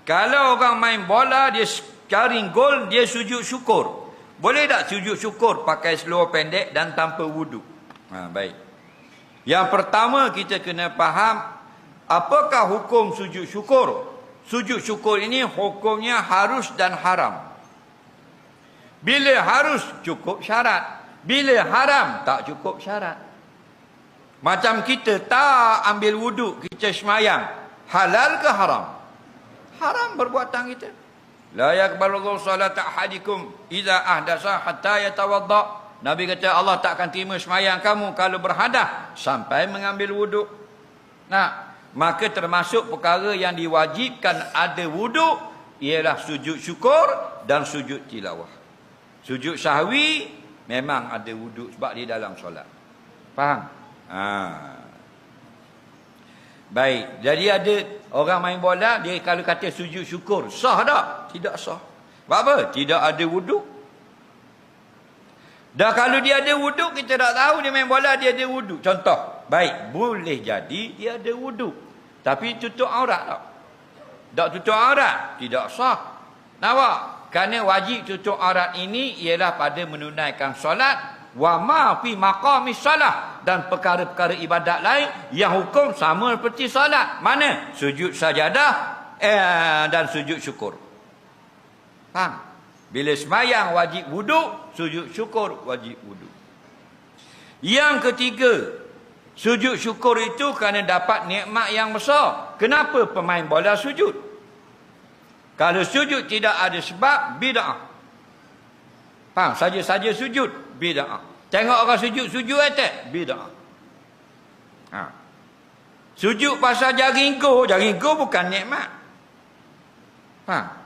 Kalau orang main bola, dia scoring gol, dia sujud syukur. Boleh tak sujud syukur pakai seluar pendek dan tanpa wuduk? Baik. Yang pertama kita kena faham, apakah hukum sujud syukur? Sujud syukur ini hukumnya harus dan haram. Bila harus, cukup syarat. Bila haram, tak cukup syarat. Macam kita tak ambil wuduk, kita semayang. Halal ke haram? Haram perbuatan kita. La yaqbalullahu salata ahadikum idza ahdasa hatta yatawadda. Nabi kata Allah tak akan terima semayang kamu kalau berhadas sampai mengambil wuduk. Nah, maka termasuk perkara yang diwajibkan ada wuduk ialah sujud syukur dan sujud tilawah. Sujud sahwi memang ada wuduk sebab di dalam solat. Faham? Baik, jadi ada orang main bola, dia kalau kata sujud syukur, sah tak? Tidak sah. Sebab apa? Tidak ada wuduk. Dah kalau dia ada wuduk, kita tak tahu dia main bola, dia ada wuduk. Contoh, baik, boleh jadi dia ada wuduk, tapi tutup aurat tak? Tak tutup aurat, tidak sah. Nampak? Kerana wajib tutup aurat ini ialah pada menunaikan solat, wa ma fi maqamis salah, dan perkara-perkara ibadat lain yang hukum sama seperti solat. Mana? Sujud sajadah dan sujud syukur. Faham? Bila semayang wajib wuduk, sujud syukur wajib wuduk. Yang ketiga, sujud syukur itu kerana dapat nikmat yang besar. Kenapa pemain bola sujud? Kalau sujud tidak ada sebab, bid'ah. Faham? Saja-saja sujud, bid'ah. Tengok orang sujud atas, bid'ah. Sujud pasal jari engkau bukan nikmat. Faham?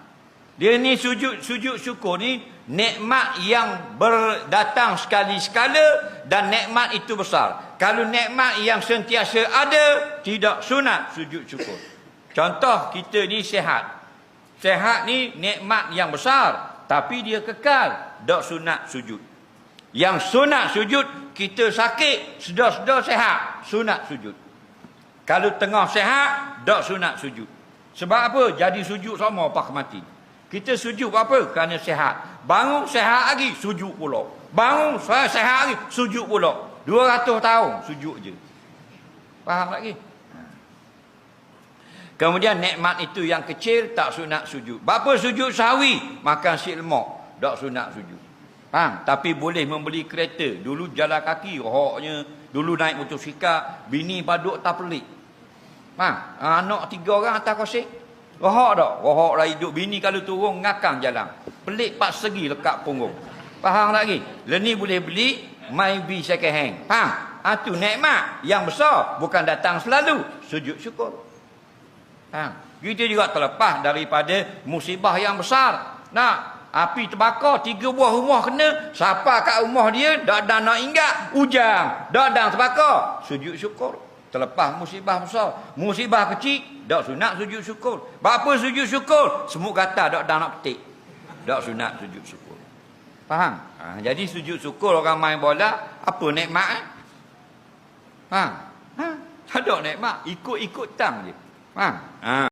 Dia ni sujud syukur ni nikmat yang berdatang sekali-sekala dan nikmat itu besar. Kalau nikmat yang sentiasa ada, tidak sunat sujud syukur. Contoh, kita ni sihat. Sehat ni nikmat yang besar, tapi dia kekal, tak sunat sujud. Yang sunat sujud, kita sakit, sedar-sedar sehat, sunat sujud. Kalau tengah sehat, tak sunat sujud. Sebab apa? Jadi sujud sama apa mati. Kita sujud apa? Kerana sehat. Bangun sehat lagi, sujud pula. Bangun sehat lagi, sujud pula. 200 tahun sujud je. Faham lagi? Kemudian nikmat itu yang kecil tak sunat sujud. Bapa sujud sahwi, makan si lemak, tak sunat sujud. Faham? Tapi boleh membeli kereta. Dulu jalan kaki, rohaknya. Dulu naik motosikal, bini paduk tak pelik. Faham? Anak 3 orang atas kosek. Rohak tak? Rohak lah hidup. Bini kalau turun, ngakang jalan. Pelik 4 segi lekat punggung. Faham lagi? Leni boleh beli, maybe second hand. Faham? Itu nikmat yang besar. Bukan datang selalu. Sujud syukur. Kita juga terlepas daripada musibah yang besar. Api terbakar, 3 buah rumah kena. Siapa kat rumah dia, dak ada nak ingat, hujan, dak ada terbakar. Sujud syukur. Terlepas musibah besar. Musibah kecil, dak sunat sujud syukur. Bapa sujud syukur, semut kata dak ada nak petik. Dak sunat sujud syukur. Faham? Jadi sujud syukur orang main bola, apa nikmat? Tak ada nikmat, ikut-ikut tang je. Faham?